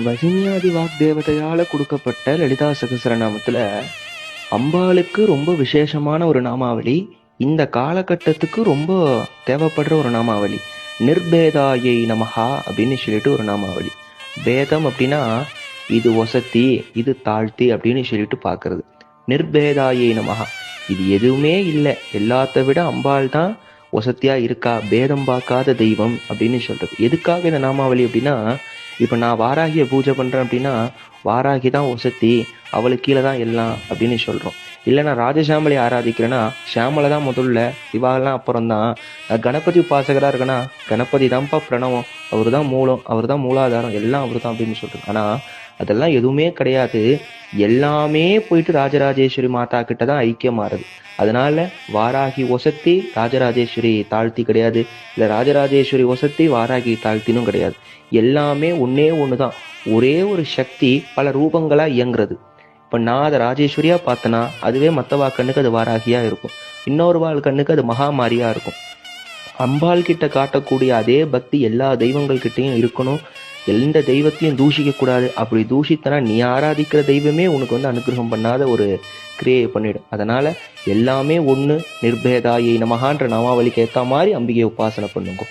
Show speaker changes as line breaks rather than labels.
வசினியாதி வாக்தேவதையால கொடுக்கப்பட்ட லலிதா சகஸ்ரநாமத்துல அம்பாளுக்கு ரொம்ப விசேஷமான ஒரு நாமாவளி. இந்த காலகட்டத்துக்கு ரொம்ப தேவைப்படுற ஒரு நாமாவளி. நிர்பேதாயை நமஹா அப்படின்னு சொல்லிட்டு ஒரு நாமாவளி. பேதம் அப்படின்னா இது ஒசத்தி இது தாழ்த்தி அப்படின்னு சொல்லிட்டு பார்க்கறது. நிர்பேதாயை நமஹா, இது எதுவுமே இல்லை, எல்லாத்த விட அம்பாள் தான் ஒசத்தியா இருக்கா, பேதம் பார்க்காத தெய்வம் அப்படின்னு சொல்றது. எதுக்காக இந்த நாமாவளி அப்படின்னா, இப்போ நான் வாராகியை பூஜை பண்றேன் அப்படின்னா வாராகி தான் ஒசத்தி, அவளுக்கு கீழே தான் எல்லாம் அப்படின்னு சொல்றோம். இல்லை நான் ராஜசாமலை ஆராதிக்கிறேன்னா ஷாமலை தான் முதல்ல, இவாகலாம் அப்புறம் தான். கணபதி உபாசகராக இருக்கேன்னா கணபதி தான்ப்பா பிரணவம், அவர் தான் மூலம், அவர் தான் மூலாதாரம், எல்லாம் அவர் தான் அப்படின்னு சொல்றோம். ஆனால் அதெல்லாம் எதுவுமே கிடையாது. எல்லாமே போயிட்டு ராஜராஜேஸ்வரி மாதா கிட்ட தான் ஐக்கியமாறுது. அதனால வாராகி ஒசத்தி ராஜராஜேஸ்வரி தாழ்த்தி கிடையாது, இல்லை ராஜராஜேஸ்வரி ஒசத்தி வாராகி தாழ்த்தினும் கிடையாது. எல்லாமே ஒன்னே ஒன்று தான். ஒரே ஒரு சக்தி பல ரூபங்களா இயங்குறது. இப்போ நான் அதை ராஜேஸ்வரியா பார்த்தேன்னா அதுவே மற்றவா கண்ணுக்கு அது வாராகியா இருக்கும், இன்னொரு வாழ் கண்ணுக்கு அது மகாமாரியா இருக்கும். அம்பாள் கிட்ட காட்டக்கூடிய அதே பக்தி எல்லா தெய்வங்கள் கிட்டையும் இருக்கணும். எந்த தெய்வத்தையும் தூஷிக்க கூடாது. அப்படி தூஷித்தனா நீ ஆராதிக்கிற தெய்வமே உனக்கு அனுகிரகம் பண்ணாத ஒரு கிரியை பண்ணிடும். அதனால எல்லாமே ஒன்று, நிர்பேதாயை நமகான்ற நாமாவளிக்கு ஏற்ற மாதிரி அம்பிகையை உபாசனை பண்ணுங்க.